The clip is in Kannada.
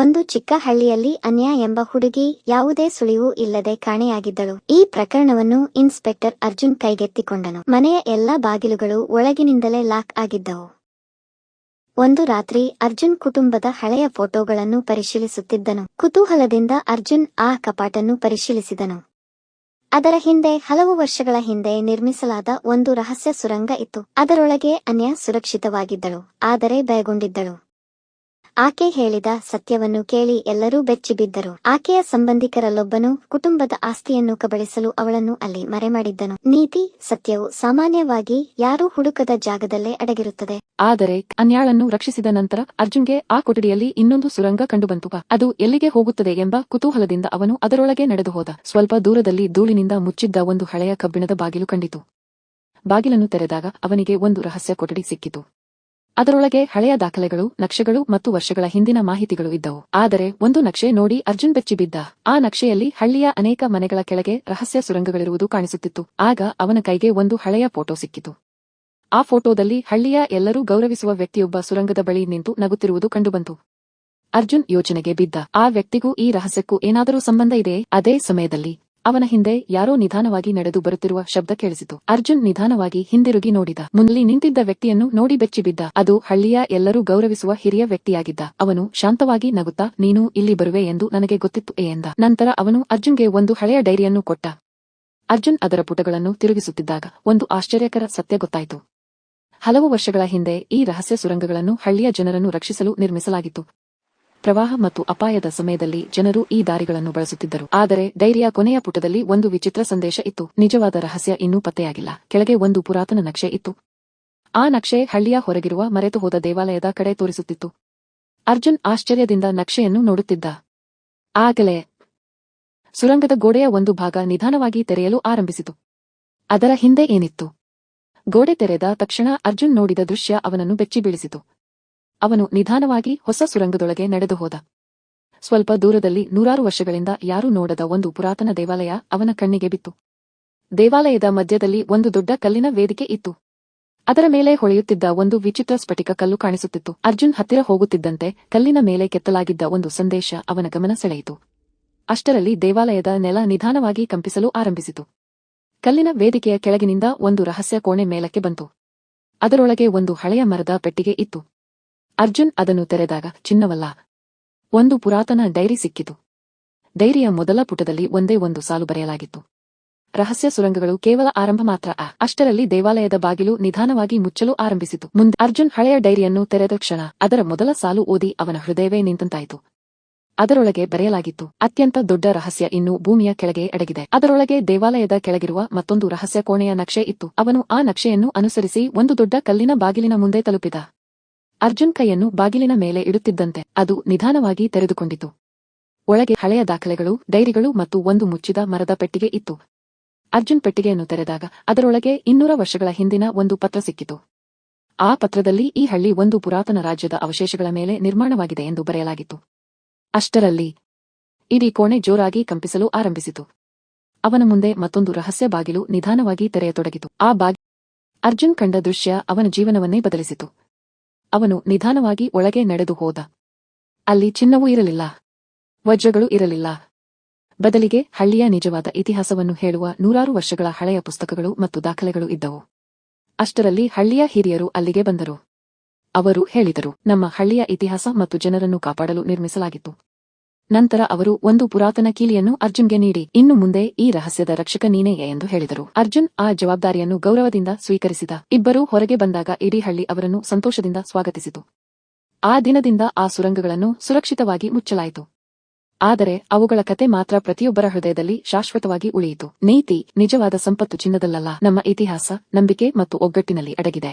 ಒಂದು ಚಿಕ್ಕ ಹಳ್ಳಿಯಲ್ಲಿ ಅನ್ಯಾ ಎಂಬ ಹುಡುಗಿ ಯಾವುದೇ ಸುಳಿವು ಇಲ್ಲದೆ ಕಾಣೆಯಾಗಿದ್ದಳು. ಈ ಪ್ರಕರಣವನ್ನು ಇನ್ಸ್ಪೆಕ್ಟರ್ ಅರ್ಜುನ್ ಕೈಗೆತ್ತಿಕೊಂಡನು. ಮನೆಯ ಎಲ್ಲಾ ಬಾಗಿಲುಗಳು ಒಳಗಿನಿಂದಲೇ ಲಾಕ್ ಆಗಿದ್ದವು. ಒಂದು ರಾತ್ರಿ ಅರ್ಜುನ್ ಕುಟುಂಬದ ಹಳೆಯ ಫೋಟೋಗಳನ್ನು ಪರಿಶೀಲಿಸುತ್ತಿದ್ದನು. ಕುತೂಹಲದಿಂದ ಅರ್ಜುನ್ ಆ ಕಪಾಟನ್ನು ಪರಿಶೀಲಿಸಿದನು. ಅದರ ಹಿಂದೆ ಹಲವು ವರ್ಷಗಳ ಹಿಂದೆ ನಿರ್ಮಿಸಲಾದ ಒಂದು ರಹಸ್ಯ ಸುರಂಗ ಇತ್ತು. ಅದರೊಳಗೆ ಅನ್ಯಾ ಸುರಕ್ಷಿತವಾಗಿದ್ದಳು, ಆದರೆ ಭಯಗೊಂಡಿದ್ದಳು. ಆಕೆ ಹೇಳಿದ ಸತ್ಯವನ್ನು ಕೇಳಿ ಎಲ್ಲರೂ ಬೆಚ್ಚಿಬಿದ್ದರು. ಆಕೆಯ ಸಂಬಂಧಿಕರಲ್ಲೊಬ್ಬನು ಕುಟುಂಬದ ಆಸ್ತಿಯನ್ನು ಕಬಳಿಸಲು ಅವಳನ್ನು ಅಲ್ಲಿ ಮರೆಮಾಡಿದ್ದನು. ನೀತಿ, ಸತ್ಯವು ಸಾಮಾನ್ಯವಾಗಿ ಯಾರೂ ಹುಡುಕದ ಜಾಗದಲ್ಲೇ ಅಡಗಿರುತ್ತದೆ. ಆದರೆ ಅನ್ಯಾಳನ್ನು ರಕ್ಷಿಸಿದ ನಂತರ ಅರ್ಜುನ್ಗೆ ಆ ಕೊಠಡಿಯಲ್ಲಿ ಇನ್ನೊಂದು ಸುರಂಗ ಕಂಡುಬಂತು. ಅದು ಎಲ್ಲಿಗೆ ಹೋಗುತ್ತದೆ ಎಂಬ ಕುತೂಹಲದಿಂದ ಅವನು ಅದರೊಳಗೆ ನಡೆದು ಹೋದ. ಸ್ವಲ್ಪ ದೂರದಲ್ಲಿ ಧೂಳಿನಿಂದ ಮುಚ್ಚಿದ್ದ ಒಂದು ಹಳೆಯ ಕಬ್ಬಿಣದ ಬಾಗಿಲು ಕಂಡಿತು. ಬಾಗಿಲನ್ನು ತೆರೆದಾಗ ಅವನಿಗೆ ಒಂದು ರಹಸ್ಯ ಕೊಠಡಿ ಸಿಕ್ಕಿತು. ಅದರೊಳಗೆ ಹಳೆಯ ದಾಖಲೆಗಳು, ನಕ್ಷೆಗಳು ಮತ್ತು ವರ್ಷಗಳ ಹಿಂದಿನ ಮಾಹಿತಿಗಳು ಇದ್ದವು. ಆದರೆ ಒಂದು ನಕ್ಷೆ ನೋಡಿ ಅರ್ಜುನ್ ಬೆಚ್ಚಿಬಿದ್ದ. ಆ ನಕ್ಷೆಯಲ್ಲಿ ಹಳ್ಳಿಯ ಅನೇಕ ಮನೆಗಳ ಕೆಳಗೆ ರಹಸ್ಯ ಸುರಂಗಗಳಿರುವುದು ಕಾಣಿಸುತ್ತಿತ್ತು. ಆಗ ಅವನ ಕೈಗೆ ಒಂದು ಹಳೆಯ ಫೋಟೋ ಸಿಕ್ಕಿತು. ಆ ಫೋಟೋದಲ್ಲಿ ಹಳ್ಳಿಯ ಎಲ್ಲರೂ ಗೌರವಿಸುವ ವ್ಯಕ್ತಿಯೊಬ್ಬ ಸುರಂಗದ ಬಳಿ ನಿಂತು ನಗುತ್ತಿರುವುದು ಕಂಡುಬಂತು. ಅರ್ಜುನ್ ಯೋಚನೆಗೆ ಬಿದ್ದ. ಆ ವ್ಯಕ್ತಿಗೂ ಈ ರಹಸ್ಯಕ್ಕೂ ಏನಾದರೂ ಸಂಬಂಧ ಇದೆಯೇ? ಅದೇ ಸಮಯದಲ್ಲಿ ಅವನ ಹಿಂದೆ ಯಾರೋ ನಿಧಾನವಾಗಿ ನಡೆದು ಬರುತ್ತಿರುವ ಶಬ್ದ ಕೇಳಿಸಿತು. ಅರ್ಜುನ್ ನಿಧಾನವಾಗಿ ಹಿಂದಿರುಗಿ ನೋಡಿದ. ಮುಂದೆ ನಿಂತಿದ್ದ ವ್ಯಕ್ತಿಯನ್ನು ನೋಡಿ ಬೆಚ್ಚಿಬಿದ್ದ. ಅದು ಹಳ್ಳಿಯ ಎಲ್ಲರೂ ಗೌರವಿಸುವ ಹಿರಿಯ ವ್ಯಕ್ತಿಯಾಗಿದ್ದ. ಅವನು ಶಾಂತವಾಗಿ ನಗುತ್ತಾ, ನೀನು ಇಲ್ಲಿ ಬರುವೆ ಎಂದು ನನಗೆ ಗೊತ್ತಿತ್ತು ಎಂದ. ನಂತರ ಅವನು ಅರ್ಜುನ್ಗೆ ಒಂದು ಹಳೆಯ ಡೈರಿಯನ್ನು ಕೊಟ್ಟ. ಅರ್ಜುನ್ ಅದರ ಪುಟಗಳನ್ನು ತಿರುಗಿಸುತ್ತಿದ್ದಾಗ ಒಂದು ಆಶ್ಚರ್ಯಕರ ಸತ್ಯ ಗೊತ್ತಾಯಿತು. ಹಲವು ವರ್ಷಗಳ ಹಿಂದೆ ಈ ರಹಸ್ಯ ಸುರಂಗಗಳನ್ನು ಹಳ್ಳಿಯ ಜನರನ್ನು ರಕ್ಷಿಸಲು ನಿರ್ಮಿಸಲಾಗಿತ್ತು. ಪ್ರವಾಹ ಮತ್ತು ಅಪಾಯದ ಸಮಯದಲ್ಲಿ ಜನರು ಈ ದಾರಿಗಳನ್ನು ಬಳಸುತ್ತಿದ್ದರು. ಆದರೆ ಡೈರಿಯ ಕೊನೆಯ ಪುಟದಲ್ಲಿ ಒಂದು ವಿಚಿತ್ರ ಸಂದೇಶ ಇತ್ತು. ನಿಜವಾದ ರಹಸ್ಯ ಇನ್ನೂ ಪತ್ತೆಯಾಗಿಲ್ಲ. ಕೆಳಗೆ ಒಂದು ಪುರಾತನ ನಕ್ಷೆ ಇತ್ತು. ಆ ನಕ್ಷೆ ಹಳ್ಳಿಯ ಹೊರಗಿರುವ ಮರೆತು ಹೋದ ದೇವಾಲಯದ ಕಡೆ ತೋರಿಸುತ್ತಿತ್ತು. ಅರ್ಜುನ್ ಆಶ್ಚರ್ಯದಿಂದ ನಕ್ಷೆಯನ್ನು ನೋಡುತ್ತಿದ್ದ. ಆಗಲೇ ಸುರಂಗದ ಗೋಡೆಯ ಒಂದು ಭಾಗ ನಿಧಾನವಾಗಿ ತೆರೆಯಲು ಆರಂಭಿಸಿತು. ಅದರ ಹಿಂದೆ ಏನಿತ್ತು? ಗೋಡೆ ತೆರೆದ ತಕ್ಷಣ ಅರ್ಜುನ್ ನೋಡಿದ ದೃಶ್ಯ ಅವನನ್ನು ಬೆಚ್ಚಿಬೀಳಿಸಿತು. ಅವನು ನಿಧಾನವಾಗಿ ಹೊಸ ಸುರಂಗದೊಳಗೆ ನಡೆದು ಹೋದ. ಸ್ವಲ್ಪ ದೂರದಲ್ಲಿ ನೂರಾರು ವರ್ಷಗಳಿಂದ ಯಾರೂ ನೋಡದ ಒಂದು ಪುರಾತನ ದೇವಾಲಯ ಅವನ ಕಣ್ಣಿಗೆ ಬಿತ್ತು. ದೇವಾಲಯದ ಮಧ್ಯದಲ್ಲಿ ಒಂದು ದೊಡ್ಡ ಕಲ್ಲಿನ ವೇದಿಕೆ ಇತ್ತು. ಅದರ ಮೇಲೆ ಹೊಳೆಯುತ್ತಿದ್ದ ಒಂದು ವಿಚಿತ್ರ ಸ್ಫಟಿಕ ಕಲ್ಲು ಕಾಣಿಸುತ್ತಿತ್ತು. ಅರ್ಜುನ್ ಹತ್ತಿರ ಹೋಗುತ್ತಿದ್ದಂತೆ ಕಲ್ಲಿನ ಮೇಲೆ ಕೆತ್ತಲಾಗಿದ್ದ ಒಂದು ಸಂದೇಶ ಅವನ ಗಮನ ಸೆಳೆಯಿತು. ಅಷ್ಟರಲ್ಲಿ ದೇವಾಲಯದ ನೆಲ ನಿಧಾನವಾಗಿ ಕಂಪಿಸಲು ಆರಂಭಿಸಿತು. ಕಲ್ಲಿನ ವೇದಿಕೆಯ ಕೆಳಗಿನಿಂದ ಒಂದು ರಹಸ್ಯ ಕೋಣೆ ಮೇಲಕ್ಕೆ ಬಂತು. ಅದರೊಳಗೆ ಒಂದು ಹಳೆಯ ಮರದ ಪೆಟ್ಟಿಗೆ ಇತ್ತು. ಅರ್ಜುನ್ ಅದನ್ನು ತೆರೆದಾಗ ಚಿನ್ನವಲ್ಲ, ಒಂದು ಪುರಾತನ ಡೈರಿ ಸಿಕ್ಕಿತು. ಡೈರಿಯ ಮೊದಲ ಪುಟದಲ್ಲಿ ಒಂದೇ ಒಂದು ಸಾಲು ಬರೆಯಲಾಗಿತ್ತು. ರಹಸ್ಯ ಸುರಂಗಗಳು ಕೇವಲ ಆರಂಭ ಮಾತ್ರ. ಅಷ್ಟರಲ್ಲಿ ದೇವಾಲಯದ ಬಾಗಿಲು ನಿಧಾನವಾಗಿ ಮುಚ್ಚಲು ಆರಂಭಿಸಿತು. ಮುಂದೆ ಅರ್ಜುನ್ ಹಳೆಯ ಡೈರಿಯನ್ನು ತೆರೆದ ಕ್ಷಣ ಅದರ ಮೊದಲ ಸಾಲು ಓದಿ ಅವನ ಹೃದಯವೇ ನಿಂತಂತಾಯಿತು. ಅದರೊಳಗೆ ಬರೆಯಲಾಗಿತ್ತು, ಅತ್ಯಂತ ದೊಡ್ಡ ರಹಸ್ಯ ಇನ್ನೂ ಭೂಮಿಯ ಕೆಳಗೆ ಅಡಗಿದೆ. ಅದರೊಳಗೆ ದೇವಾಲಯದ ಕೆಳಗಿರುವ ಮತ್ತೊಂದು ರಹಸ್ಯ ಕೋಣೆಯ ನಕ್ಷೆ ಇತ್ತು. ಅವನು ಆ ನಕ್ಷೆಯನ್ನು ಅನುಸರಿಸಿ ಒಂದು ದೊಡ್ಡ ಕಲ್ಲಿನ ಬಾಗಿಲಿನ ಮುಂದೆ ತಲುಪಿದ. ಅರ್ಜುನ್ ಕೈಯನ್ನು ಬಾಗಿಲಿನ ಮೇಲೆ ಇಡುತ್ತಿದ್ದಂತೆ ಅದು ನಿಧಾನವಾಗಿ ತೆರೆದುಕೊಂಡಿತು. ಒಳಗೆ ಹಳೆಯ ದಾಖಲೆಗಳು, ಡೈರಿಗಳು ಮತ್ತು ಒಂದು ಮುಚ್ಚಿದ ಮರದ ಪೆಟ್ಟಿಗೆ ಇತ್ತು. ಅರ್ಜುನ್ ಪೆಟ್ಟಿಗೆಯನ್ನು ತೆರೆದಾಗ ಅದರೊಳಗೆ 200 ವರ್ಷಗಳ ಹಿಂದಿನ ಒಂದು ಪತ್ರ ಸಿಕ್ಕಿತು. ಆ ಪತ್ರದಲ್ಲಿ ಈ ಹಳ್ಳಿ ಒಂದು ಪುರಾತನ ರಾಜ್ಯದ ಅವಶೇಷಗಳ ಮೇಲೆ ನಿರ್ಮಾಣವಾಗಿದೆ ಎಂದು ಬರೆಯಲಾಗಿತ್ತು. ಅಷ್ಟರಲ್ಲಿ ಇಡೀ ಕೋಣೆ ಜೋರಾಗಿ ಕಂಪಿಸಲು ಆರಂಭಿಸಿತು. ಅವನ ಮುಂದೆ ಮತ್ತೊಂದು ರಹಸ್ಯ ಬಾಗಿಲು ನಿಧಾನವಾಗಿ ತೆರೆಯತೊಡಗಿತು. ಆ ಬಾಗಿಲು ಅರ್ಜುನ್ ಕಂಡ ದೃಶ್ಯ ಅವನ ಜೀವನವನ್ನೇ ಬದಲಿಸಿತು. ಅವನು ನಿಧಾನವಾಗಿ ಒಳಗೆ ನಡೆದು ಹೋದ. ಅಲ್ಲಿ ಚಿನ್ನವೂ ಇರಲಿಲ್ಲ, ವಜ್ರಗಳು ಇರಲಿಲ್ಲ. ಬದಲಿಗೆ ಹಳ್ಳಿಯ ನಿಜವಾದ ಇತಿಹಾಸವನ್ನು ಹೇಳುವ ನೂರಾರು ವರ್ಷಗಳ ಹಳೆಯ ಪುಸ್ತಕಗಳು ಮತ್ತು ದಾಖಲೆಗಳು ಇದ್ದವು. ಅಷ್ಟರಲ್ಲಿ ಹಳ್ಳಿಯ ಹಿರಿಯರು ಅಲ್ಲಿಗೆ ಬಂದರು. ಅವರು ಹೇಳಿದರು, ನಮ್ಮ ಹಳ್ಳಿಯ ಇತಿಹಾಸ ಮತ್ತು ಜನರನ್ನು ಕಾಪಾಡಲು ನಿರ್ಮಿಸಲಾಗಿತ್ತು. ನಂತರ ಅವರು ಒಂದು ಪುರಾತನ ಕೀಲಿಯನ್ನು ಅರ್ಜುನ್ಗೆ ನೀಡಿ, ಇನ್ನು ಮುಂದೆ ಈ ರಹಸ್ಯದ ರಕ್ಷಕ ನೀನೇ ಎಂದು ಹೇಳಿದರು. ಅರ್ಜುನ್ ಆ ಜವಾಬ್ದಾರಿಯನ್ನು ಗೌರವದಿಂದ ಸ್ವೀಕರಿಸಿದ. ಇಬ್ಬರೂ ಹೊರಗೆ ಬಂದಾಗ ಇಡೀ ಹಳ್ಳಿ ಅವರನ್ನು ಸಂತೋಷದಿಂದ ಸ್ವಾಗತಿಸಿತು. ಆ ದಿನದಿಂದ ಆ ಸುರಂಗಗಳನ್ನು ಸುರಕ್ಷಿತವಾಗಿ ಮುಚ್ಚಲಾಯಿತು. ಆದರೆ ಅವುಗಳ ಕತೆ ಮಾತ್ರ ಪ್ರತಿಯೊಬ್ಬರ ಹೃದಯದಲ್ಲಿ ಶಾಶ್ವತವಾಗಿ ಉಳಿಯಿತು. ನೀತಿ, ನಿಜವಾದ ಸಂಪತ್ತು ಚಿನ್ನದಲ್ಲಲ್ಲ, ನಮ್ಮ ಇತಿಹಾಸ, ನಂಬಿಕೆ ಮತ್ತು ಒಗ್ಗಟ್ಟಿನಲ್ಲಿ ಅಡಗಿದೆ.